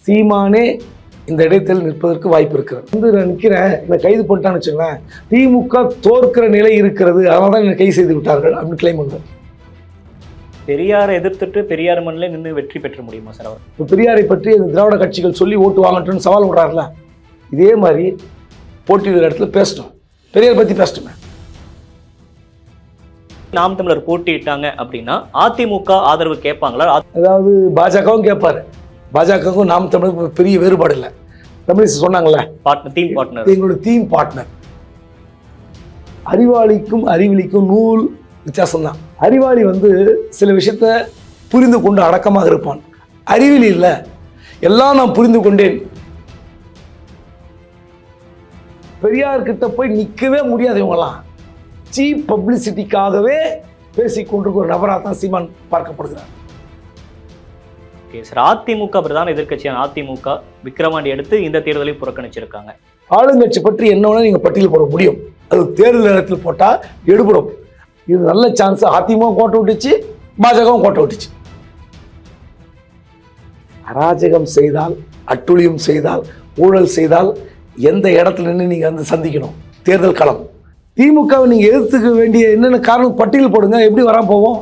சீமானே இந்த இடத்தில் நிற்பதற்கு வாய்ப்பு இருக்கிறது. நான் நிற்கிறேன், என்னை கைது பண்ணிட்டான்னு வச்சுங்களேன், திமுக தோற்கிற நிலை இருக்கிறது, அதனால தான் என்னை கைது செய்து விட்டார்கள் அப்படின்னு கிளைம் பண்ணுறேன். பெரியாரை எதிர்த்துட்டு பெரியார் மண்ணில் நின்று வெற்றி பெற்ற முடியுமா சார் அவர்? இப்போ பெரியாரை பற்றி அந்த திராவிட கட்சிகள் சொல்லி ஓட்டு வாங்கட்டுன்னு சவால் விடுறாருல, இதே மாதிரி போட்டியிடுற இடத்துல பேசணும், பெரியார் பற்றி பேசட்டுமே. நாம் தமிழர் போட்டியிட்டாங்க அப்படின்னா அதிமுக ஆதரவு கேட்பாங்களா? அதாவது பாஜகவும் கேட்பாரு, பாஜகவுக்கும் நாம் தமிழருக்கு பெரிய வேறுபாடு இல்லை. தமிழிசை சொன்னாங்கல்ல, எங்களோட தீம் பார்ட்னர். அறிவாளிக்கும் அறிவிலிக்கும் நூல் வித்தியாசம்தான். அறிவாளி சில விஷயத்த புரிந்து கொண்டு அடக்கமாக இருப்பான். அறிவிலி இல்லை, எல்லாம் நான் புரிந்து கொண்டேன். பெரியார் கிட்ட போய் நிற்கவே முடியாது. இவங்கெல்லாம் சீப் பப்ளிசிட்டிக்காகவே பேசிக்கொண்டிருக்க ஒரு நபராக தான் சீமான் பார்க்கப்படுகிறார். சார், அதிமுக பிரதான எதிர்கட்சியான அதிமுக விக்கிரவாண்டி எடுத்து இந்த தேர்தலை புறக்கணிச்சிருக்காங்க. ஆளுங்கட்சி பற்றி என்ன வேணா நீங்க பட்டியல் போட முடியும், அது தேர்தல் நேரத்தில் போட்டா எடுபடும். இது நல்ல சான்ஸ். அதிமுக கோட்டை விட்டுச்சு, பாஜகவும் கோட்டை விட்டுச்சு. அராஜகம் செய்தால், அட்டுழியம் செய்தால், ஊழல் செய்தால் எந்த இடத்துல நின்று நீங்க சந்திக்கணும் தேர்தல் களம். திமுகவை நீங்க எதிர்த்துக்க வேண்டிய என்னென்ன காரணம் பட்டியல் போடுங்க, எப்படி வரா போவோம்.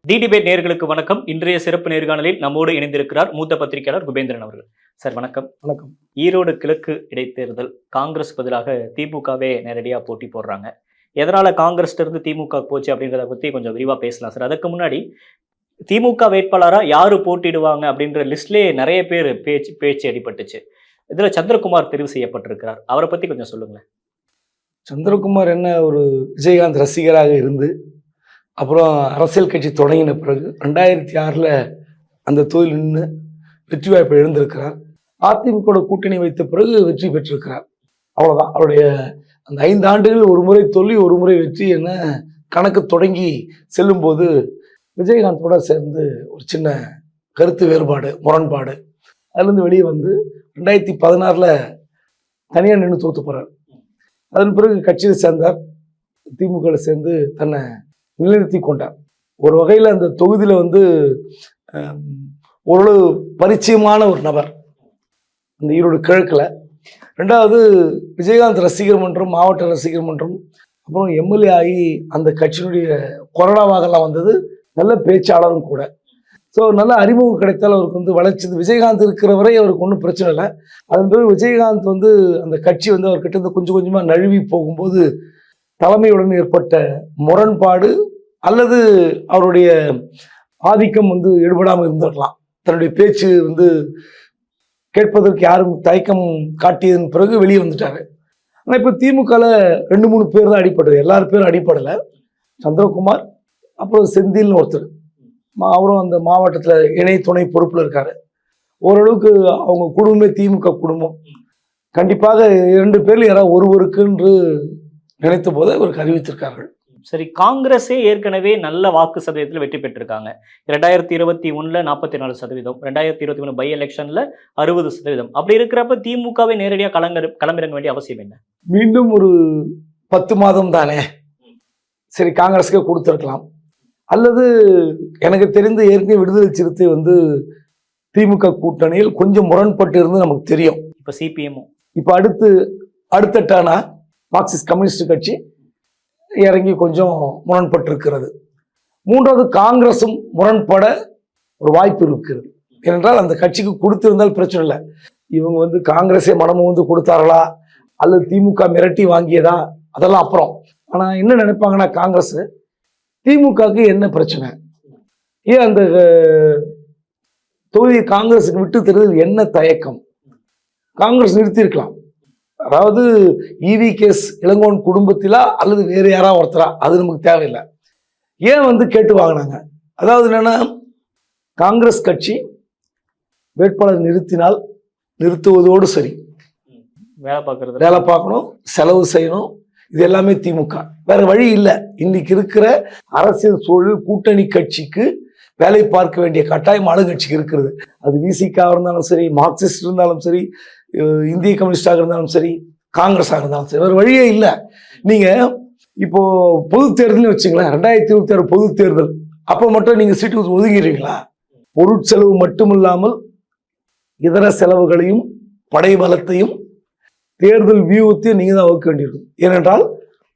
தி டிபேட் நேயர்களுக்கு வணக்கம். இன்றைய சிறப்பு நேர்காணலில் நம்மோடு இணைந்திருக்கிறார் மூத்த பத்திரிகையாளர் குபேந்திரன் அவர்கள். சார் வணக்கம். வணக்கம். ஈரோடு கிழக்கு இடைத்தேர்தல் காங்கிரஸ் பதிலாக திமுகவே நேரடியாக போட்டி போடுறாங்க. எதனால காங்கிரஸ் இருந்து திமுக போச்சு அப்படின்றத பத்தி கொஞ்சம் விரிவா பேசலாம் சார். அதுக்கு முன்னாடி திமுக வேட்பாளரா யாரு போட்டிடுவாங்க அப்படின்ற லிஸ்ட்லேயே நிறைய பேர் பேச்சு அடிபட்டுச்சு. இதுல சந்திரகுமார் தெரிவு செய்யப்பட்டிருக்கிறார். அவரை பத்தி கொஞ்சம் சொல்லுங்களேன். சந்திரகுமார் என்ன ஒரு விஜயகாந்த் ரசிகராக இருந்து அப்புறம் அரசியல் கட்சி தொடங்கின பிறகு 2006 அந்த தொழில் நின்று வெற்றி வாய்ப்பை எழுந்திருக்கிறார். அதிமுக கூட்டணி வைத்த பிறகு வெற்றி பெற்றிருக்கிறார். அவ்வளோதான். அவருடைய அந்த 5 ஆண்டுகள் ஒரு முறை தோல்வி ஒரு முறை வெற்றி என்ன கணக்கு தொடங்கி செல்லும் போது விஜயகாந்தோட சேர்ந்து ஒரு சின்ன கருத்து வேறுபாடு, முரண்பாடு, அதுலேருந்து வெளியே 2016 தனியாக நின்று தோத்து போகிறார். அதன் பிறகு கட்சியில் சேர்ந்தார், திமுகவில் சேர்ந்து தன்னை நிலைநிறுத்தி கொண்டார். ஒரு வகையில் அந்த தொகுதியில் ஓரளவு பரிச்சயமான ஒரு நபர் அந்த ஈரோடு கிழக்கில். ரெண்டாவது விஜயகாந்த் ரசிகர் மன்றம், மாவட்ட ரசிகர் மன்றம், அப்புறம் எம்எல்ஏ ஆகி அந்த கட்சியினுடைய கொறடாவாகலாம் வந்தது. நல்ல பேச்சாளரும் கூட. ஸோ நல்ல அறிமுகம் கிடைத்தால் அவருக்கு வளர்ச்சி. விஜயகாந்த் இருக்கிற வரை அவருக்கு ஒன்றும் பிரச்சனை இல்லை. அதன் பிறகு விஜயகாந்த் அந்த கட்சி அவர்கிட்ட இருந்து கொஞ்சம் கொஞ்சமாக நழுவி போகும்போது தலைமையுடன் ஏற்பட்ட முரண்பாடு அல்லது அவருடைய ஆதிக்கம் எடுபடாமல் இருந்திருக்கலாம். தன்னுடைய பேச்சு கேட்பதற்கு யாரும் தயக்கம் காட்டியதன் பிறகு வெளியே வந்துட்டாரு. ஆனால் இப்போ திமுகவில் 2-3 பேர் தான் அடிப்பட்டது, எல்லாரும் பேரும் அடிப்படலை. சந்திரகுமார், அப்புறம் செந்தில்னு ஒருத்தர், அவரும் அந்த மாவட்டத்தில் இணை துணை பொறுப்பில் இருக்காரு. ஓரளவுக்கு அவங்க குடும்பமே திமுக குடும்பம். கண்டிப்பாக 2 பேரில் யாராவது ஒருவருக்கு என்று நினைத்த போது அவருக்கு அறிவித்திருக்கார்கள். சரி, காங்கிரஸே ஏற்கனவே நல்ல வாக்கு சதவீதத்தில் வெற்றி பெற்றிருக்காங்க. 2021 44%, 2023 பை எலெக்ஷன்ல 60%. அப்படி இருக்கிறப்ப திமுகவை நேரடியாக களமிறங்க வேண்டிய அவசியம் என்ன? மீண்டும் ஒரு 10 மாதம் தானே, சரி காங்கிரஸுக்கே கொடுத்துருக்கலாம். அல்லது எனக்கு தெரிந்து ஏற்கனவே விடுதலை சிறுத்தை திமுக கூட்டணியில் கொஞ்சம் முரண்பட்டு இருந்து நமக்கு தெரியும். இப்ப சிபிஎம் இப்ப அடுத்தட்டானா மார்க்சிஸ்ட் கம்யூனிஸ்ட் கட்சி இறங்கி கொஞ்சம் முரண்பட்டு இருக்கிறது. மூன்றாவது காங்கிரசும் முரண்பட ஒரு வாய்ப்பு இருக்கிறது. ஏனென்றால் அந்த கட்சிக்கு கொடுத்திருந்தால் பிரச்சனை இல்லை. இவங்க காங்கிரஸே மனமும் கொடுத்தார்களா அல்லது திமுக மிரட்டி வாங்கியதா அதெல்லாம் அப்புறம். ஆனா என்ன நினைப்பாங்கன்னா, காங்கிரஸ் திமுகவுக்கு என்ன பிரச்சனை, ஏன் அந்த தொகுதியை காங்கிரஸுக்கு விட்டு தருவதில் என்ன தயக்கம், காங்கிரஸ் நிறுத்தியிருக்கலாம். அதாவது ஈவி கேஸ் இளங்கோன் குடும்பத்திலா அல்லது வேறு யாராவது ஒருத்தரா, அது நமக்கு தேவையில்லை. ஏன் கேட்டு வாங்கினாங்க? அதாவது என்னன்னா, காங்கிரஸ் கட்சி வேட்பாளர் நிறுத்தினால் நிறுத்துவதோடு சரி, வேலை பார்க்கணும், செலவு செய்யணும், இது எல்லாமே திமுக. வேற வழி இல்லை. இன்னைக்கு இருக்கிற அரசியல் சூழல் கூட்டணி கட்சிக்கு வேலை பார்க்க வேண்டிய கட்டாயம் ஆளுங்கட்சிக்கு இருக்கிறது. அது விசிகாவாக இருந்தாலும் சரி, மார்க்சிஸ்ட் இருந்தாலும் சரி, இந்திய கம்யூனிஸ்டாக இருந்தாலும் சரி, காங்கிரஸாக இருந்தாலும் சரி, வேறு வழியே இல்லை. நீங்க இப்போ பொது தேர்தல் வச்சுங்களேன், 2026 பொது தேர்தல் அப்ப மட்டும் நீங்க சீட்டு ஒதுங்கிடுறீங்களா? பொருட்செலவு மட்டுமில்லாமல் இதர செலவுகளையும் படை பலத்தையும் தேர்தல் வியூகத்தையும் நீங்க தான் வகுக்க வேண்டியிருக்கும். ஏனென்றால்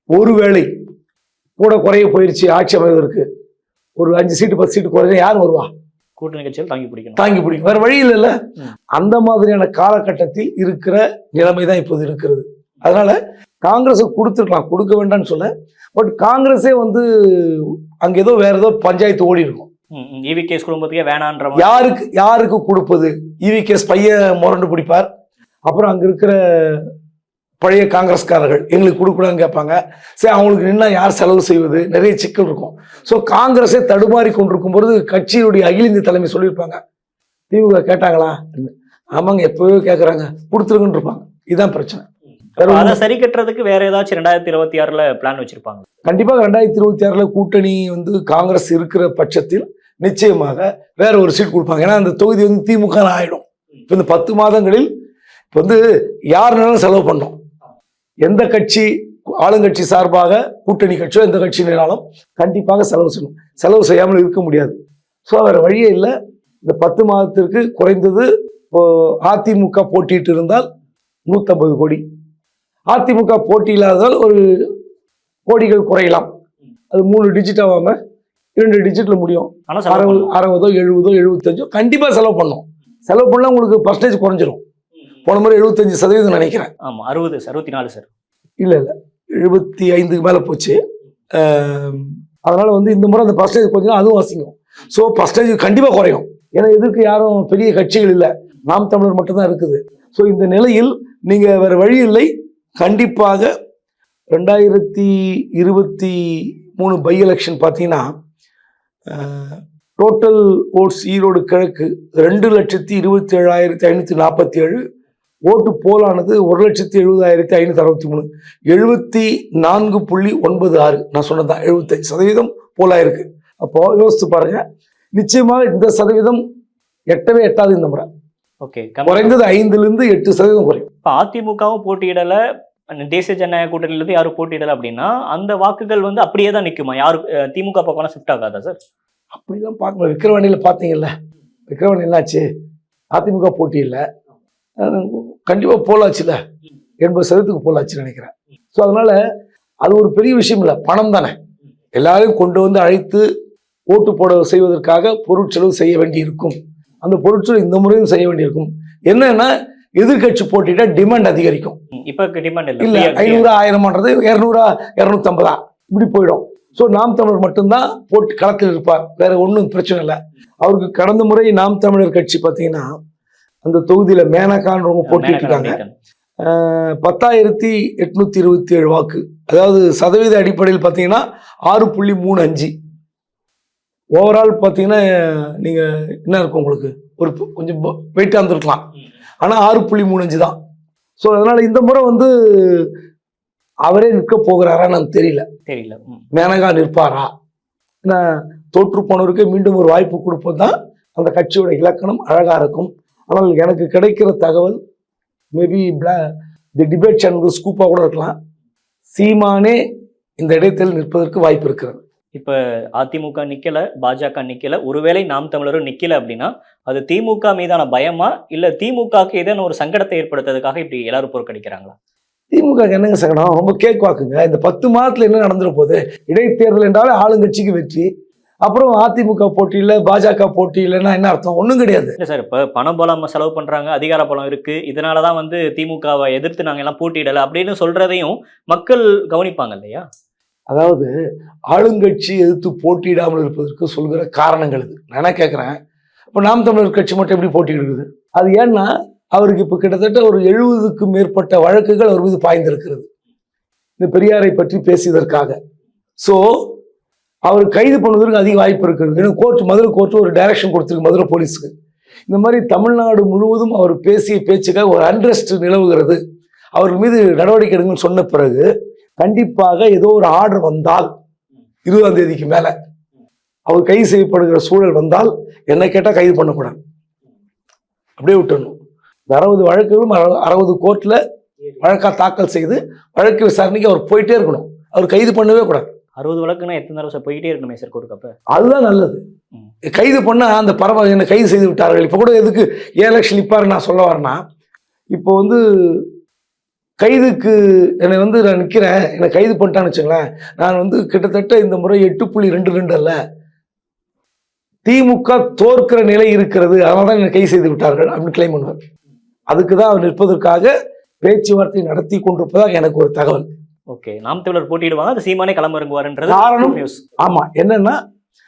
ஒருவேளை கூட குறைய போயிருச்சு ஆட்சி அமைவதற்கு, ஒரு 5 சீட்டு 10 சீட்டு குறைய யார் வருவா? கூட்டணி கட்சிகள் தாங்கி பிடிக்கணும். தாங்கி பிடிக்கும், வேற வழி இல்லைல்ல. அந்த மாதிரியான காலகட்டத்தில் இருக்கிற நிலைமை தான் இப்போது இருக்கிறது. அதனால காங்கிரஸ் கொடுத்துருக்கலாம், கொடுக்க வேண்டாம்னு சொல்ல. பட் காங்கிரஸே வந்து அங்க ஏதோ வேற ஏதோ பஞ்சாயத்து ஓடி இருக்கும். ஈவிகேஸ் குடும்பத்துக்கே வேணான்ற யாருக்கு கொடுப்பது? ஈவிகேஸ் பையன் முரண்டு பிடிப்பார். அப்புறம் அங்க இருக்கிற பழைய காங்கிரஸ்காரர்கள் எங்களுக்கு கொடுக்கூடாதுன்னு கேட்பாங்க. சரி, அவங்களுக்கு நின்னா யார் செலவு செய்வது? நிறைய சிக்கல் இருக்கும். ஸோ காங்கிரஸே தடுமாறி கொண்டிருக்கும் பொழுது கட்சியுடைய அகில இந்திய தலைமை சொல்லியிருப்பாங்க, திமுக கேட்டாங்களா? ஆமாங்க, எப்பவே கேட்கறாங்க, கொடுத்துருங்கன்னு இருப்பாங்க. இதுதான் பிரச்சனை. அதை சரி கட்டுறதுக்கு வேற ஏதாச்சும் 2026ல பிளான் வச்சிருப்பாங்க. கண்டிப்பாக 2026ல கூட்டணி வந்து காங்கிரஸ் இருக்கிற பட்சத்தில் நிச்சயமாக வேற ஒரு சீட் கொடுப்பாங்க. ஏன்னா அந்த தொகுதி வந்து திமுக ஆயிடும். இப்போ இந்த 10 மாதங்களில் இப்போ வந்து யாருனாலும் செலவு பண்ணோம். எந்த கட்சி ஆளுங்கட்சி சார்பாக கூட்டணி கட்சியோ எந்த கட்சியினாலும் கண்டிப்பாக செலவு செய்யணும். செலவு செய்யாமல் இருக்க முடியாது. ஸோ வேற வழியே இல்லை. இந்த 10 மாதத்திற்கு குறைந்தது இப்போ அதிமுக போட்டிட்டு இருந்தால் 150 கோடி, அதிமுக போட்டி இல்லாததால் ஒரு கோடிகள் குறையலாம். அது 3 டிஜிட் ஆகாம 2 டிஜிட்ல முடியும். 60, 70, 70, 75 கண்டிப்பா செலவு பண்ணும். செலவு பண்ணா உங்களுக்கு பர்சன்டேஜ் குறைஞ்சிரும். போன முறை 75% நினைக்கிறேன். ஆமா, 60, 64 சார். இல்ல 75க்கு மேல போச்சு. அதனால வந்து இந்த முறை அந்த பர்சன்டேஜ் கொஞ்சம் அதுவும் அசிங்கம். ஸோ பர்சன்டேஜ் கண்டிப்பா குறையும். ஏன்னா எதுக்கு யாரும் பெரிய கட்சிகள் இல்லை, நாம் தமிழர் மட்டும்தான் இருக்குது. ஸோ இந்த நிலையில் நீங்க வேற வழி இல்லை. கண்டிப்பாக 2023 பை எலெக்ஷன் பார்த்தீங்கன்னா டோட்டல் ஓட்ஸ் ஈரோடு கிழக்கு 2,27,547, ஓட்டு போலானது 1,70,70,563, 74.96. நான் சொன்னதான் 75% போலாயிருக்கு. அப்போ யோசிச்சு பாருங்க, நிச்சயமாக இந்த சதவீதம் எட்டவே எட்டாது இந்த முறை. ஓகே, குறைந்தது 5லிருந்து 8% குறையும். இப்போ அதிமுகவும் போட்டியிடல, தேசிய ஜனநாயக கூட்டணியிலிருந்து யாரும் போட்டியிடல அப்படின்னா அந்த வாக்குகள் வந்து அப்படியே தான் நிற்குமா? யாரு திமுக பக்கம் ஷிஃப்ட் ஆகாதா சார்? அப்படிதான் பார்க்கணும். விக்கிரவாண்டியில் பார்த்தீங்கல்ல, விக்கிரவாண்டி என்னாச்சு? அதிமுக போட்டி இல்லை, கண்டிப்பாக போலாச்சுல, 80% போலாச்சுன்னு நினைக்கிறேன். ஸோ அதனால அது ஒரு பெரிய விஷயம் இல்லை, பணம் தானே. எல்லாரையும் கொண்டு வந்து அழைத்து ஓட்டு போட செய்வதற்காக பொருட்செலவு செய்ய வேண்டி இருக்கும். அந்த பொருட்செலவு இந்த முறையும் செய்ய வேண்டியிருக்கும். என்னன்னா எதிர்கட்சி போட்டிட்டா டிமாண்ட் அதிகரிக்கும். இப்ப டிமாண்ட் இல்ல 500 1000 200 250 இப்படி போயிடும். ஸோ நாம் தமிழர் மட்டும்தான் போட்டி களத்தில் இருப்பார், வேற ஒன்றும் பிரச்சனை இல்லை அவருக்கு. கடந்த முறை நாம் தமிழர் கட்சி பார்த்தீங்கன்னா அந்த தொகுதியில மேனகான்றவங்க போட்டிட்டு இருக்காங்க. 10,827 வாக்கு, அதாவது சதவீத அடிப்படையில் பார்த்தீங்கன்னா 6.35. ஓவரால் பார்த்தீங்கன்னா நீங்க என்ன இருக்கும் உங்களுக்கு, ஒரு கொஞ்சம் வெயிட்டா இருந்திருக்கலாம். ஆனா 6.35 தான். ஸோ அதனால இந்த முறை வந்து அவரே நிற்க போகிறாரான்னு எனக்கு தெரியல. மேனகா நிற்பாரா? ஏன்னா தோற்று போனவருக்கு மீண்டும் ஒரு வாய்ப்பு கொடுப்பது தான் அந்த கட்சியோட இலக்கணம், அழகா இருக்கும். ஆனால் எனக்கு கிடைக்கிற தகவல் மேபி தி டிபேட் சேனல் ஸ்கூப்பா கூட இருக்கலாம், சீமானே இந்த இடத்தில் நிற்பதற்கு வாய்ப்பு இருக்கிறது. இப்ப அதிமுக நிக்கல, பாஜக நிக்கல, ஒருவேளை நாம் தமிழரும் நிக்கல அப்படின்னா அது திமுக மீதான பயமா, இல்ல திமுகக்கு ஏதேனும் ஒரு சங்கடத்தை ஏற்படுத்துறதுக்காக இப்படி எல்லாரும் பொறுக்கடிக்கிறாங்களா? திமுக என்னங்க சங்கடம்? ரொம்ப கேக் வாக்குங்க. இந்த 10 மாதத்துல என்ன நடந்துட போகுது? இடைத்தேர்தல் என்றாலே ஆளுங்கட்சிக்கு வெற்றி. அப்புறம் அதிமுக போட்டியில் பாஜக போட்டியில்னா என்ன அர்த்தம்? ஒன்றும் கிடையாது. இல்லை சார், இப்போ பணம் பலம் செலவு பண்ணுறாங்க, அதிகார பலம் இருக்குது, இதனால தான் வந்து திமுகவை எதிர்த்து நாங்கள் எல்லாம் போட்டியிடலை அப்படின்னு சொல்கிறதையும் மக்கள் கவனிப்பாங்க இல்லையா? அதாவது ஆளுங்கட்சி எதிர்த்து போட்டியிடாமல் இருப்பதற்கு சொல்கிற காரணங்கள் இது. நான் என்ன கேட்குறேன், இப்போ நாம் தமிழர் கட்சி மட்டும் எப்படி போட்டியிடுது? அது ஏன்னா அவருக்கு இப்போ கிட்டத்தட்ட ஒரு 70க்கும் மேற்பட்ட வழக்குகள் அவர் மீது பாய்ந்திருக்கிறது, இந்த பெரியாரை பற்றி பேசியதற்காக. ஸோ அவர் கைது பண்ணுவதற்கு அதிக வாய்ப்பு இருக்கிறது. ஏன்னா மதுரை கோர்ட்டு ஒரு டைரக்ஷன் கொடுத்துருக்கு மதுரை போலீஸுக்கு. இந்த மாதிரி தமிழ்நாடு முழுவதும் அவர் பேசிய பேச்சுக்காக ஒரு அன்ரெஸ்ட் நிலவுகிறது, அவர் மீது நடவடிக்கை எடுங்கன்னு சொன்ன பிறகு கண்டிப்பாக ஏதோ ஒரு ஆர்டர் வந்தால் 20ஆம் தேதிக்கு மேல அவர் கைது செய்யப்படுகிற சூழல் வந்தால் என்ன கேட்டால் கைது பண்ணக்கூடாது, அப்படியே விட்டுடணும். இந்த 60 வழக்குகளும் 60 கோர்ட்ல வழக்கா தாக்கல் செய்து வழக்கு விசாரணைக்கு அவர் போயிட்டே இருக்கணும். அவர் கைது பண்ணவே கூடாது. 60 வழக்குன்னா எத்தனை தடவை சார் போயிட்டே இருக்கணுமே சார் கோர்ட்டுக்கு? அதுதான் நல்லது. கைது பண்ணா அந்த பரவாயில்ல, என்னை கைது செய்து விட்டார்கள். இப்போ கூட எதுக்கு 7 லட்சம் நிற்பாரு நான் சொல்ல வரேன்னா, இப்போ வந்து கைதுக்கு என்னை வந்து நான் நிற்கிறேன், என்னை கைது பண்ணிட்டான்னு வச்சுங்களேன், நான் வந்து கிட்டத்தட்ட இந்த முறை 8.22 அல்ல, திமுக தோற்கிற நிலை இருக்கிறது, அதனால தான் என்னை கைது செய்து விட்டார்கள் அப்படின்னு கிளைம் பண்ணுவார். அதுக்கு தான் அவர் நிற்பதற்காக பேச்சுவார்த்தை நடத்தி கொண்டிருப்பதாக எனக்கு ஒரு தகவல். ஓகே, நாம் தமிழர் போட்டியிடுவாங்க, அது சீமானே களமிறங்குவார்ன்றது காரணம் நியூஸ். ஆமா, என்னன்னா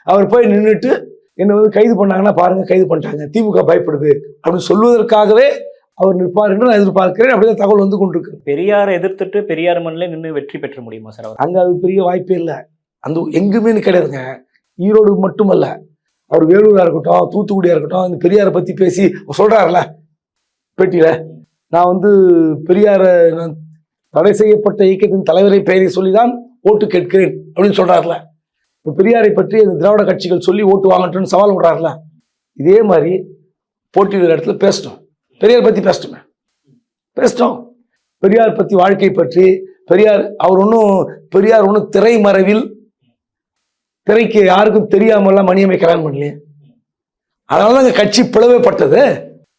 அவர் போய் நின்றுட்டு என்ன வந்து கைது பண்ணாங்கன்னா பாருங்க கைது பண்ணிட்டாங்க, திமுக பயப்படுது அப்படின்னு சொல்வதற்காகவே அவர் நிற்பார் என்று நான் எதிர்பார்க்கிறேன். அப்படிதான் தகவல் வந்து கொண்டிருக்கு. பெரியாரை எதிர்த்துட்டு பெரியார் மண்ணில் நின்று வெற்றி பெற்ற முடியுமா சார் அவர்? அங்க அது பெரிய வாய்ப்பே இல்லை. அந்த எங்குமே கிடையாதுங்க. ஈரோடு மட்டுமல்ல, அவர் வேலூரா இருக்கட்டும், தூத்துக்குடியா இருக்கட்டும், இந்த பெரியாரை பத்தி பேசி சொல்றாருல பேட்டியில, நான் வந்து பெரியாரை தடை செய்யப்பட்ட இயக்கத்தின் தலைவரை பெயரை சொல்லிதான் ஓட்டு கேட்கிறேன் அப்படின்னு சொல்றாருல. இப்போ பெரியாரை பற்றி இந்த திராவிட கட்சிகள் சொல்லி ஓட்டு வாங்கட்டும்னு சவால் விடுறாருல. இதே மாதிரி போட்டியிடுற இடத்துல பேசணும், பெரியார் பத்தி பேசட்டும். பெரியார் பத்தி, வாழ்க்கை பற்றி, பெரியார் அவர் பெரியார் ஒன்றும் திரைமறைவில் திரைக்கு யாருக்கும் தெரியாமல்லாம் மணியம்மை கல்யாணம் பண்ணலையே. அதனாலதான் கட்சி பிளவுபட்டது.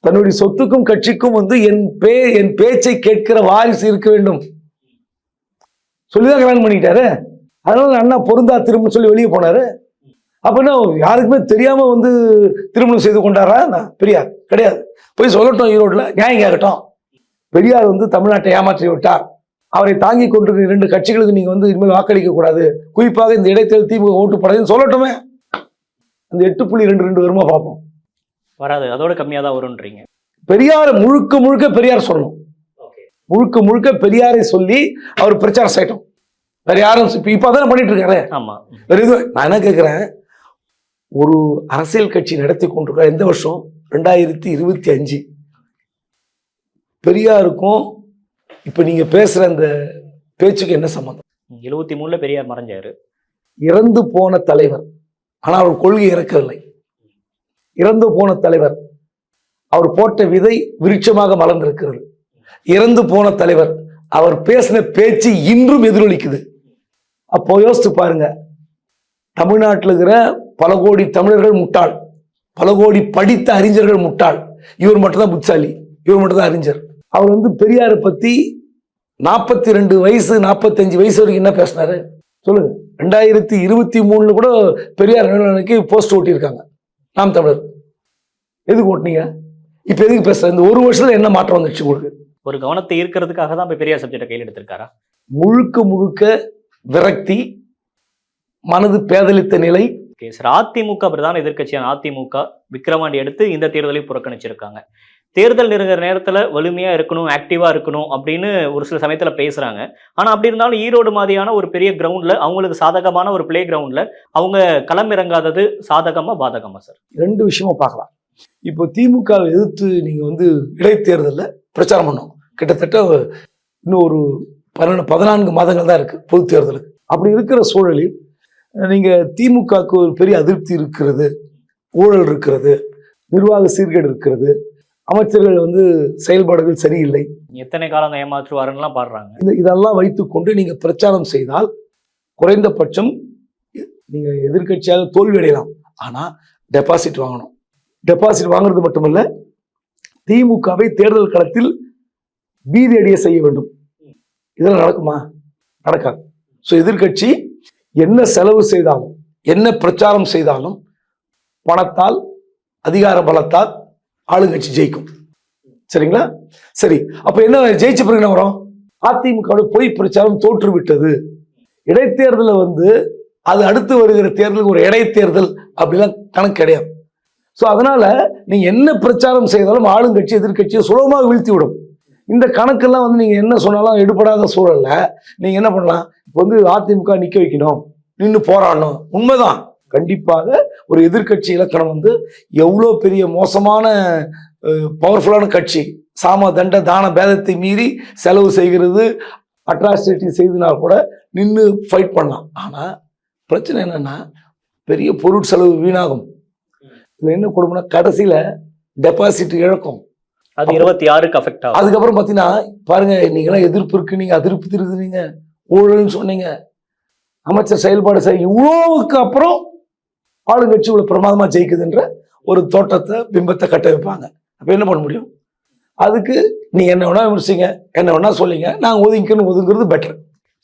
தன்னுடைய சொத்துக்கும் கட்சிக்கும் வந்து என் பேச்சை கேட்கிற வாரிசு இருக்க வேண்டும் சொல்லிதான் கல்யாணம் பண்ணிக்கிட்டாரு. அதனால அண்ணா பொருந்தா திருமணம் சொல்லி வெளியே போனாரு. அப்படின்னா யாருக்குமே தெரியாம வந்து திருமணம் செய்து கொண்டாரா? பெரியார் கிடையாது. போய் சொல்லட்டும், ஈரோடுல நியாயம் கேட்கட்டும். பெரியார் வந்து தமிழ்நாட்டை ஏமாற்றி விட்டார், அவரை தாங்கி கொண்டு 2 கட்சிகளுக்கு நீங்க வந்து இனிமேல் வாக்களிக்க கூடாது, குறிப்பாக இந்த இடைத்தேர்தல் திமுக ஓட்டு போடாதுன்னு சொல்லட்டுமே. அந்த 8.22 வருமா பார்ப்போம். வராது, அதோட கம்மியா தான் வரும்ன்றீங்க. பெரியார் முழுக்க பெரியார் சொல்லணும். முழுக்க பெரியாரை சொல்லி அவர் பிரச்சாரம் செய்யட்டும். வேற யாரும் இப்ப அதான் பண்ணிட்டு இருக்காரு. ஆமா, வேற எதுவும் நான் என்ன கேட்கிறேன், ஒரு அரசியல் கட்சி நடத்தி கொண்டிருக்க எந்த வருஷம் 2025 பெரியாருக்கும் இப்ப நீங்க பேசுற அந்த பேச்சுக்கு என்ன சம்பந்தம்? 73ல பெரியார் மறைஞ்சாரு. இறந்து போன தலைவர், ஆனால் அவர் கொள்கை இறக்கவில்லை. இறந்து போன தலைவர், அவர் போட்ட விதை விருட்சமாக மலர்ந்திருக்கிறது. இறந்து போன தலைவர், அவர் பேசின பேச்சு இன்றும் எதிரொலிக்குது. அப்போ யோசித்து பாருங்க, தமிழ்நாட்டில் இருக்கிற பல கோடி தமிழர்கள் முட்டாள், பல கோடி படித்த அறிஞர்கள் முட்டாள், இவர் மட்டும்தான் புத்தாலி, இவர் மட்டும்தான் அறிஞர். அவர் வந்து பெரியாரை பத்தி 42 வயசு 45 வயசு வரைக்கும் என்ன பேசினாரு சொல்லுங்க. 2023 கூட பெரியார் நினைவுக்கு போஸ்ட் ஓட்டியிருக்காங்க நாம் தமிழர். எதுக்கு ஓட்டினீங்க? இப்ப எதுக்கு பேசுற? இந்த ஒரு வருஷத்துல என்ன மாற்றம் வந்துச்சு உங்களுக்கு? ஒரு கவனத்தை ஈர்க்கிறதுக்காக தான் இப்ப பெரியார் சப்ஜெக்டை கையில் எடுத்திருக்காரா? முழுக்க விரக்தி, மனது பேதலித்த நிலை. அதிமுக பிரதான எதிர்க்கட்சியான அதிமுக விக்கிரவாண்டி எடுத்து இந்த தேர்தலை புறக்கணிச்சிருக்காங்க. தேர்தல் நெருங்குற நேரத்துல வலிமையா இருக்கணும், ஆக்டிவா இருக்கணும் அப்படின்னு ஒரு சில சமயத்துல பேசுறாங்க. ஆனா அப்படி இருந்தாலும் ஈரோடு மாதிரியான ஒரு பெரிய கிரவுண்ட்ல, அவங்களுக்கு சாதகமான ஒரு பிளே கிரவுண்ட்ல அவங்க களமிறங்காதது சாதகமா பாதகமா சார்? 2 விஷயமா பார்க்கலாம். இப்போ திமுகவை எதிர்த்து நீங்க வந்து இடைத்தேர்தலில் பிரச்சாரம் பண்ணோம். கிட்டத்தட்ட இன்னும் ஒரு 14 மாதங்கள் தான் இருக்கு பொது தேர்தலுக்கு. அப்படி இருக்கிற சூழலில் நீங்க திமுகவுக்கு ஒரு பெரிய அதிருப்தி இருக்கிறது, ஊழல் இருக்கிறது, நிர்வாக சீர்கேடு இருக்கிறது, அமைச்சர்கள் வந்து செயல்பாடுகள் சரியில்லை, எத்தனை காலம் ஏமாற்றுவாருன்னு பாடுறாங்க. இதெல்லாம் வைத்துக்கொண்டு நீங்க பிரச்சாரம் செய்தால் குறைந்தபட்சம் நீங்க எதிர்கட்சியாக தோல்வி அடையலாம். ஆனா டெபாசிட் வாங்கணும். டெபாசிட் வாங்குறது மட்டுமல்ல, திமுகவை தேர்தல் களத்தில் பீதி அடைய செய்ய வேண்டும். இதெல்லாம் நடக்குமா? நடக்காது. ஸோ எதிர்கட்சி என்ன செலவு செய்தாலும், என்ன பிரச்சாரம் செய்தாலும், பணத்தால், அதிகார பலத்தால் ஆளுங்கட்சி ஜெயிக்கும். சரிங்களா? சரி, அப்ப என்ன ஜெயிச்ச பிறகு என்ன வரும்? அதிமுக பொய் பிரச்சாரம் தோற்று விட்டது. இடைத்தேர்தலில் வந்து அது அடுத்து வருகிற தேர்தலுக்கு ஒரு இடைத்தேர்தல் அப்படிலாம் கணக்கு கிடையாது. ஸோ அதனால நீங்க என்ன பிரச்சாரம் செய்தாலும் ஆளுங்கட்சி எதிர்கட்சியை சுலபமாக வீழ்த்தி விடும். இந்த கணக்கெல்லாம் வந்து நீங்க என்ன சொன்னாலும் எடுபடாத சூழல்ல நீங்க என்ன பண்ணலாம்? இப்போ வந்து அதிமுக நிக்க வைக்கணும், நின்று போராடணும். உண்மைதான், கண்டிப்பாக ஒரு எதிர்கட்சி இலக்கணம் வந்து எவ்வளோ பெரிய மோசமான பவர்ஃபுல்லான கட்சி, சாம தண்ட தான பேதத்தை மீறி செலவு செய்கிறது, அட்ராசிட்டி செய்துனா கூட நின்று ஃபைட் பண்ணலாம். ஆனா பிரச்சனை என்னன்னா, பெரிய பொருட்செலவு வீணாகும். இதுல என்ன கொடுமைனா கடைசியில டெபாசிட் இழக்கும். அது 26க்கு அஃபெக்ட் ஆகும். அதுக்கப்புறம் பார்த்தீங்கன்னா பாருங்க, நீங்களாம் எதிர்ப்பு இருக்கு, நீங்க அதிருப்தி இருக்குறீங்க, ஊழல்னு சொன்னீங்க, அமைச்சர் செயல்பாடு சரி, இவ்வளவுக்கு அப்புறம் ஆளுங்கட்சி இவ்வளவு பிரமாதமா ஜெயிக்குதுன்ற ஒரு தோட்டத்தை பிம்பத்தை கட்ட வைப்பாங்க. அப்ப என்ன பண்ண முடியும்? அதுக்கு நீ என்ன வேணா விமர்சிங்க, என்ன வேணா சொல்லிங்க, நாங்க ஒதுங்கிறது பெட்டர்.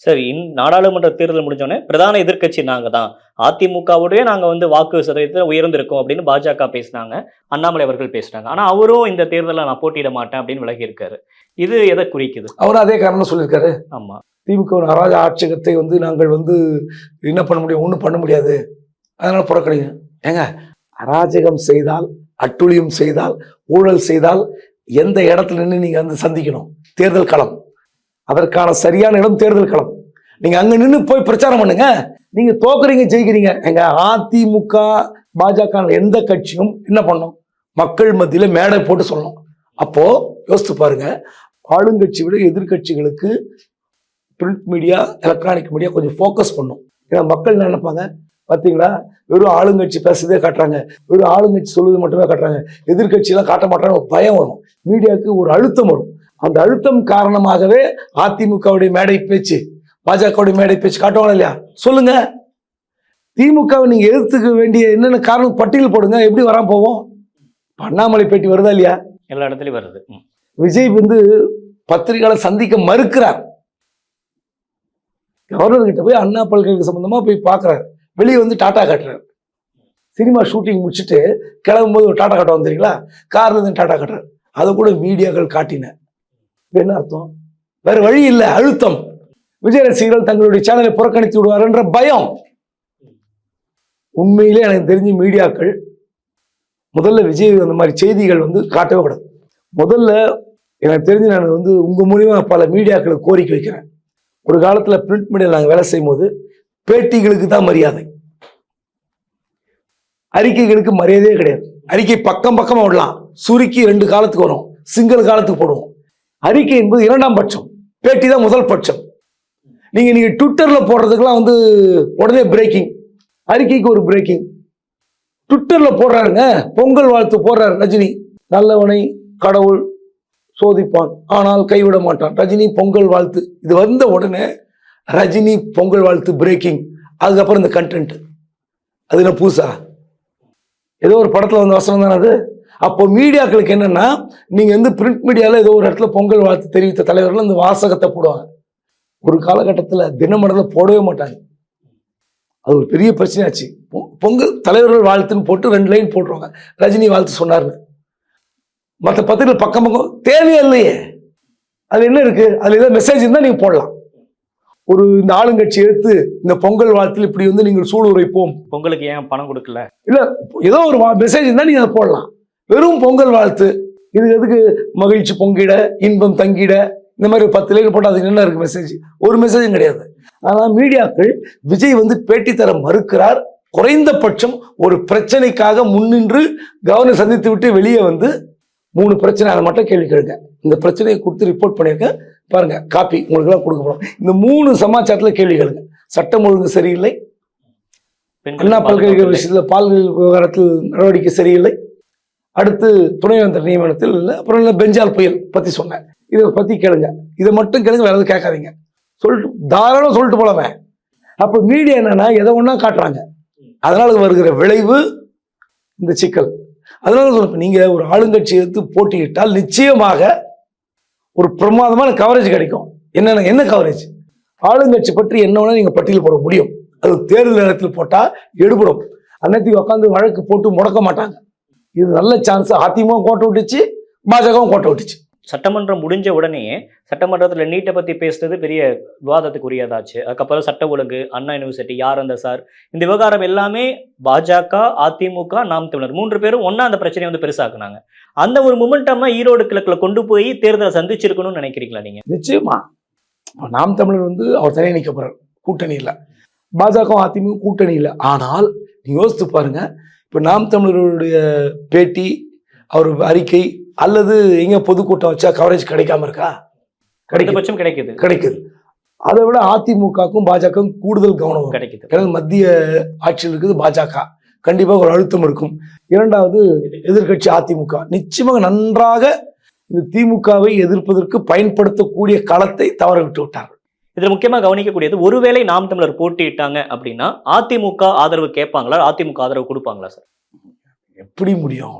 சரி, நாடாளுமன்ற தேர்தல் முடிஞ்சோடனே பிரதான எதிர்க்கட்சி நாங்க தான், அதிமுகவுடைய நாங்க வாக்கு சதவீதத்தில் உயர்ந்திருக்கோம் அப்படின்னு பாஜக பேசினாங்க, அண்ணாமலை அவர்கள் பேசுறாங்க. ஆனா அவரும் இந்த தேர்தலில் நான் போட்டியிட மாட்டேன் அப்படின்னு விலகி இருக்காரு. இது எதை குறிக்குது? அவரும் அதே காரணம் சொல்லியிருக்காரு. ஆமா, திமுக அராஜ ஆட்சகத்தை நாங்கள் என்ன பண்ண முடியும்? ஒன்றும் பண்ண முடியாது, அதனால புறக்கணிங்க. ஏங்க, அராஜகம் செய்தால், அட்டுழியம் செய்தால், ஊழல் செய்தால் எந்த இடத்துல நின்று நீங்க சந்திக்கணும்? தேர்தல் களம். அதற்கான சரியான இடம் தேர்தல் களம். நீங்க அங்க நின்று போய் பிரச்சாரம் பண்ணுங்க. நீங்க தோக்குறீங்க, ஜெயிக்கிறீங்க. எங்க அதிமுக பாஜக எந்த கட்சியும் என்ன பண்ணும்? மக்கள் மத்தியில மேடை போட்டு சொல்லணும். அப்போ யோசித்து பாருங்க, ஆளுங்கட்சி விட எதிர்கட்சிகளுக்கு பிரிண்ட் மீடியா, எலக்ட்ரானிக் மீடியா கொஞ்சம் ஃபோக்கஸ் பண்ணும். ஏன்னா மக்கள் என்ன நினைப்பாங்க? பார்த்தீங்களா, வெறும் ஆளுங்கட்சி பேசுறதே காட்டுறாங்க, வெறும் ஆளுங்கட்சி சொல்லுவது மட்டுமே காட்டுறாங்க, எதிர்கட்சியெல்லாம் காட்ட மாட்டாங்க. பயம் வரும், மீடியாவுக்கு ஒரு அழுத்தம் வரும். அந்த அழுத்தம் காரணமாகவே அதிமுகவுடைய மேடை பேச்சு, பாஜகவுடைய மேடை பேச்சு காட்டுவாங்க இல்லையா? சொல்லுங்க. திமுகவை நீங்க எதிர்த்துக்க வேண்டிய என்னென்ன காரணம் பட்டியல் போடுங்க. எப்படி வராம போவோம்? அண்ணாமலை பேட்டி வருதா இல்லையா? எல்லா இடத்துலயும் வருது. விஜய் பத்திரிகையாளர் சந்திக்க மறுக்கிறார். கவர்னர் கிட்ட போய் அண்ணா பல்கலைக்கழக சம்பந்தமா போய் பார்க்கிறார். வெளியே டாட்டா காட்டுறாரு. சினிமா ஷூட்டிங் முடிச்சுட்டு கிளம்பும் போது ஒரு டாட்டா காட்ட வந்துறீங்களா, கார்ல இருந்து டாட்டா காட்டுறாரு. அதை கூட மீடியாக்கள் காட்டின. என்ன அர்த்தம்? வேற வழி இல்லை, அழுத்தம். விஜய் ரசிகர்கள் தங்களுடைய சேனலை புறக்கணித்து விடுவார்ன்ற பயம். உண்மையிலே எனக்கு தெரிஞ்ச மீடியாக்கள் முதல்ல விஜய் அந்த மாதிரி செய்திகள் காட்டவே கூடாது. முதல்ல எனக்கு தெரிஞ்சு நான் உங்க மூலியமா பல மீடியாக்களுக்கு கோரிக்கை வைக்கிறேன். ஒரு காலத்துல பிரிண்ட் மீடியா நாங்கள் வேலை செய்யும் போது பேட்டிகளுக்கு தான் மரியாதை, அறிக்கைகளுக்கு மரியாதையே கிடையாது. அறிக்கை பக்கம் பக்கமா விடலாம், சுருக்கி 2 காலத்துக்கு வரும், சிங்கிள் காலத்துக்கு போடுவோம். அறிக்கை என்பது 2ஆம் பட்சம், பேட்டி தான் முதல் பட்சம். நீங்க ட்விட்டர்ல போடுறதுக்கெல்லாம் உடனே பிரேக்கிங், அறிக்கைக்கு ஒரு பிரேக்கிங். ட்விட்டர்ல போடுறாருங்க, பொங்கல் வாழ்த்து போடுறாரு ரஜினி, நல்லவனை கடவுள் சோதிப்பான் ஆனால் கைவிட மாட்டான், ரஜினி பொங்கல் வாழ்த்து. இது வந்த உடனே ரஜினி பொங்கல் வாழ்த்து பிரேக்கிங். அதுக்கப்புறம் இந்த கண்டென்ட் அது என்ன பூசா? ஏதோ ஒரு படத்துல வசனம் தானே அது. அப்போ மீடியாக்களுக்கு என்னன்னா, நீங்க பிரிண்ட் மீடியால ஏதோ ஒரு இடத்துல பொங்கல் வாழ்த்து தெரிவித்த தலைவர்கள் இந்த வாசகத்தை போடுவாங்க. ஒரு காலகட்டத்தில் தினமலரில் போடவே மாட்டாங்க. அது ஒரு பெரிய பிரச்சனையாச்சு. பொங்கல் தலைவர்கள் வாழ்த்துன்னு போட்டு 2 லைன் போட்டுருவாங்க, ரஜினி வாழ்த்து சொன்னார்னு. மற்ற பத்திரிகை பக்கம் தேவையே இல்லையே. அது என்ன இருக்கு? அதுல ஏதாவது மெசேஜ் இருந்தா நீங்க போடலாம். இந்த ஆளுங்கட்சி எடுத்து இந்த பொங்கல் வாழ்த்தில் இப்படி நீங்கள் சூடு உரைப்போம், பொங்கலுக்கு ஏன் பணம் கொடுக்கல, இல்ல ஏதோ ஒரு மெசேஜ் இருந்தா நீங்க அதை போடலாம். வெறும் பொங்கல் வாழ்த்து, இது எதுக்கு? மகிழ்ச்சி பொங்கிட, இன்பம் தங்கிட, இந்த மாதிரி 10 லைன் போட்டு அதுக்கு என்ன இருக்கு மெசேஜ்? ஒரு மெசேஜும் கிடையாது. ஆனா மீடியாக்கள் விஜய் பெட்டி தர மறுக்கிறார். குறைந்தபட்சம் ஒரு பிரச்சனைக்காக முன்னின்று கவர்னர் சந்தித்து விட்டு வெளியே 3 பிரச்சனை, அதை மட்டும் கேள்வி கேளுங்க. இந்த பிரச்சனையை கொடுத்து ரிப்போர்ட் பண்ணியிருக்கேன் பாருங்க, காப்பி உங்களுக்கு எல்லாம் கொடுக்க போறோம். இந்த 3 சமாச்சாரத்துல கேள்வி கேளுங்க. சட்டம் ஒழுங்கு சரியில்லை, அண்ணா பல்கலைக்கழக விஷயத்துல பால்கள் விவகாரத்தில் நடவடிக்கை சரியில்லை, அடுத்து துணைவேந்தர் நியமனத்தில் இல்லை, அப்புறம் பெஞ்சால் புயல் பத்தி சொன்னேன். இதை பத்தி கேளுங்க. இதை மட்டும் கேளுங்க, வேற எதுவும் கேட்காதீங்க. சொல்லிட்டு தாராளம் சொல்லிட்டு போலாமே. அப்ப மீடியா என்னன்னா எதை ஒண்ணா காட்டுறாங்க. அதனால வருகிற விளைவு இந்த சிக்கல். அதனால சொல்ல, நீங்க ஒரு ஆளுங்கட்சி எடுத்து போட்டியிட்டால் நிச்சயமாக ஒரு பிரமாதமான கவரேஜ் கிடைக்கும். என்ன கவரேஜ்? ஆளுங்கட்சி பற்றி என்ன வேணா நீங்க பட்டியல் போட முடியும். அது தேர்தல் நேரத்தில் போட்டா எடுபடும். அன்னைக்கு உட்காந்து வழக்கு போட்டு முடக்க மாட்டாங்க. இது நல்ல சான்ஸ். அதிமுக கோட்டை விட்டுச்சு, பாஜகவும் கோட்டை விட்டுச்சு. சட்டமன்றம் முடிஞ்ச உடனே சட்டமன்றத்தில் நீட்டை பற்றி பேசுறது பெரிய விவாதத்துக்கு உரியதாச்சு. அதுக்கப்புறம் சட்ட ஒழுங்கு, அண்ணா யூனிவர்சிட்டி, யார் அந்த சார், இந்த விவகாரம் எல்லாமே பாஜக, அதிமுக, நாம் தமிழர் 3 பேரும் ஒன்னா அந்த பிரச்சனையை பெருசாக்குனாங்க. அந்த ஒரு மொமெண்டமா ஈரோடு கிழக்குல கொண்டு போய் தேர்தலை சந்திச்சிருக்கணும்னு நினைக்கிறீங்களா நீங்க? நிச்சயமா. நாம் தமிழர் அவர் தனியாக நிற்க போறார், கூட்டணி இல்லை. பாஜக அதிமுக கூட்டணி இல்லை. ஆனால் நீங்க யோசித்து பாருங்க, இப்ப நாம் தமிழருடைய பேட்டி, அவர் அறிக்கை, அல்லது எங்க பொதுக்கூட்டம் வச்சா கவரேஜ் கிடைக்காம இருக்கா? கிடைக்குது. அதை விட அதிமுகவுக்கும் பாஜகவும் கூடுதல் கவனம் கிடைக்குது. ஏன்னா மத்திய ஆட்சியில் இருக்குது பாஜக, கண்டிப்பாக ஒரு அழுத்தம் இருக்கும். 2வது எதிர்கட்சி அதிமுக நிச்சயமாக நன்றாக இந்த திமுகவை எதிர்ப்பதற்கு பயன்படுத்தக்கூடிய களத்தை தவற விட்டு விட்டார்கள். இதுல முக்கியமா கவனிக்கக்கூடியது, ஒருவேளை நாம் தமிழர் போட்டியிட்டாங்க அப்படின்னா அதிமுக ஆதரவு கேட்பாங்களா, அதிமுக ஆதரவு கொடுப்பாங்களா சார்? எப்படி முடியும்?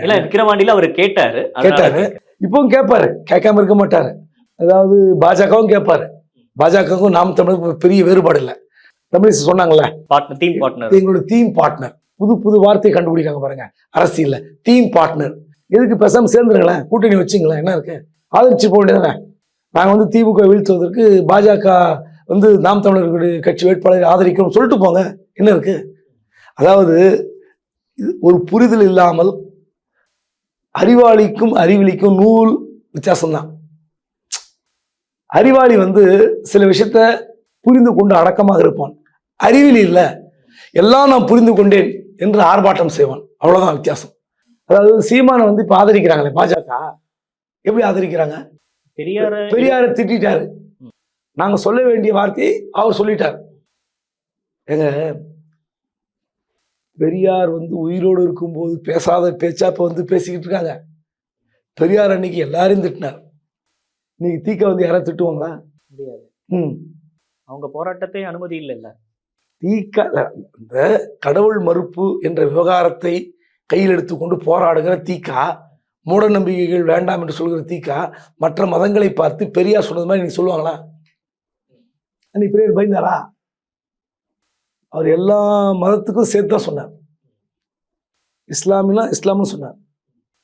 இல்ல விக்கிரவாண்டியில அவர் கேட்டாரு, கேட்டாரு, இப்பவும் கேட்பாரு, கேட்காம இருக்க மாட்டாரு. அதாவது பாஜகவும் கேட்பாரு. பாஜகவுக்கும் நாம் தமிழருக்கும் பெரிய வேறுபாடு இல்லை. தமிழிசை சொன்னாங்கல்ல, டீம் பார்ட்னர், எங்களோட தீம் பார்ட்னர். புது புது வார்த்தையை கண்டுபிடிக்காங்க பாருங்க அரசியல்ல. தீம் பார்ட்னர் எதுக்கு? பேசாம சேர்ந்துருங்களேன், கூட்டணி வச்சுங்களேன், என்ன இருக்கு? ஆதரிச்சு போக வேண்டியதானே. நாங்க வந்து திமுக வீழ்த்துவதற்கு பாஜக வந்து நாம் தமிழர்களுடைய கட்சி வேட்பாளரை ஆதரிக்கிறோம் சொல்லிட்டு போங்க, என்ன இருக்கு? அதாவது ஒரு புரிதல் இல்லாமல் அறிவாளிக்கும் அறிவிலிக்கும் நூல் வித்தியாசம்தான். அறிவாளி வந்து சில விஷயத்த புரிந்து கொண்டு அடக்கமாக இருப்பான். அறிவிலி இல்ல, எல்லாம் நான் புரிந்து கொண்டேன் என்று ஆர்ப்பாட்டம் செய்வான். அவ்வளவுதான் வித்தியாசம். அதாவது சீமானை வந்து இப்ப ஆதரிக்கிறாங்களே பாஜக, எப்படி ஆதரிக்கிறாங்க? பெரியாரை திட்டாரு, நாங்க சொல்ல வேண்டிய வார்த்தையை அவர் சொல்லிட்டார். ஏங்க, பெரியார் வந்து உயிரோடு இருக்கும்போது பேசாத பேச்சா இப்ப வந்து பேசிக்கிட்டு இருக்காங்க. பெரியார் அன்னைக்கு எல்லாரையும் திட்டினார். இன்னைக்கு தீக்க வந்து யாராவது திட்டுவாங்களா? முடியாது. அவங்க போராட்டத்தை அனுமதி இல்லைல்ல. தீக்க இந்த கடவுள் மறுப்பு என்ற விவகாரத்தை கையில் எடுத்துக்கொண்டு போராடுகிற தீக்கா, மூட நம்பிக்கைகள் வேண்டாம் என்று சொல்கிற தீக்கா, மற்ற மதங்களை பார்த்து பெரியார் சொன்னது மாதிரி நீங்க சொல்லுவாங்களா? அன்னைக்கு பெரியார் பயந்தாரா? அவர் எல்லா மதத்துக்கும் சேர்த்து தான் சொன்னார். இஸ்லாமினா இஸ்லாம்னு சொன்னார்,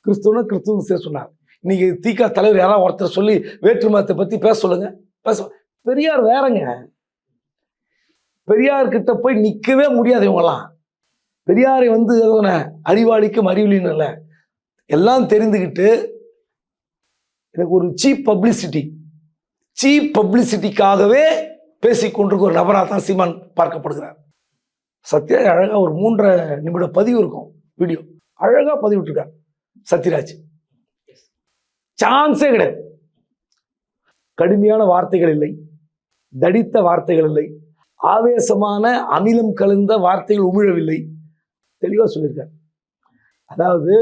கிறிஸ்துவனா கிறிஸ்துவ சேர்த்து சொன்னார். இன்னைக்கு தீக்கா தலைவர் யாராவது ஒருத்தர் சொல்லி வேற்று மதத்தை பத்தி பேச சொல்லுங்க, பேச. பெரியார் வேறங்க. பெரியார் கிட்ட போய் நிக்கவே முடியாது இவங்கெல்லாம். பெரியாரை வந்து அறிவாளிக்கும் அறிவிலின்னு இல்லை, எல்லாம் தெரிந்துக்கிட்டு எனக்கு ஒரு சீப் பப்ளிசிட்டிக்காகவே பேசிக்கொண்டிருக்க ஒரு நபராக தான் சீமான் பார்க்கப்படுகிறார். சத்யா அழகா ஒரு 3.5 நிமிட பதிவு இருக்கும், வீடியோ அழகா பதிவிட்டிருக்கார் சத்யராஜ். சான்ஸே கிடையாது. கடுமையான வார்த்தைகள் இல்லை, தடித்த வார்த்தைகள் இல்லை, ஆவேசமான அமிலம் கலந்த வார்த்தைகள் உமிழவில்லை. தெளிவா சொல்லியிருக்கார். அதாவது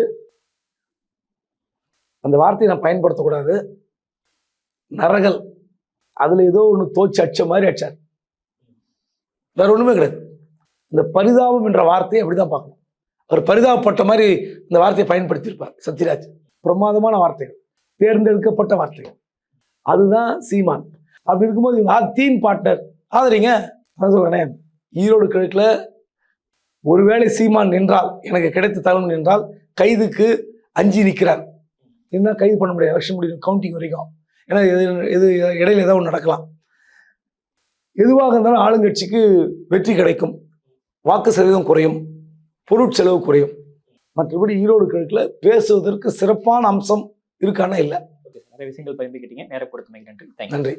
அந்த வார்த்தையை நான் பயன்படுத்தக்கூடாது, நரகல் அதுல ஏதோ ஒண்ணு தோச்சு அடிச்ச மாதிரி அடிச்சார், வேற ஒண்ணுமே கிடையாது. இந்த பரிதாபம் என்ற வார்த்தையை அப்படிதான் பார்க்கணும். அவர் பரிதாபப்பட்ட மாதிரி இந்த வார்த்தையை பயன்படுத்தியிருப்பார் சத்யராஜ். பிரமாதமான வார்த்தைகள், தேர்ந்தெடுக்கப்பட்ட வார்த்தைகள். அதுதான் சீமான். அப்படி இருக்கும்போது இவங்க தீம் பார்ட்னர் ஆதரிங்க. நான் சொல்றேன், ஈரோடு கிழக்குல ஒருவேளை சீமான் நின்றால், எனக்கு கிடைத்த தகவல் நின்றால் கைதுக்கு அஞ்சி நிற்கிறார். என்ன கைது பண்ண முடியாது, எலெக்ஷன் முடியும், கவுண்டிங் வரைக்கும். ஏன்னா எது இடையில ஏதாவது ஒன்று நடக்கலாம். எதுவாக இருந்தாலும் ஆளுங்கட்சிக்கு வெற்றி கிடைக்கும், வாக்கு சதவீதம் குறையும், பொருட்செலவு குறையும். மற்றபடி ஈரோடு கிழக்குல பேசுவதற்கு சிறப்பான அம்சம் இருக்கானா இல்லை. நிறைய விஷயங்கள் பயந்துக்கிட்டீங்க, நேரம் கொடுத்தமைக்கு நன்றி. நன்றி.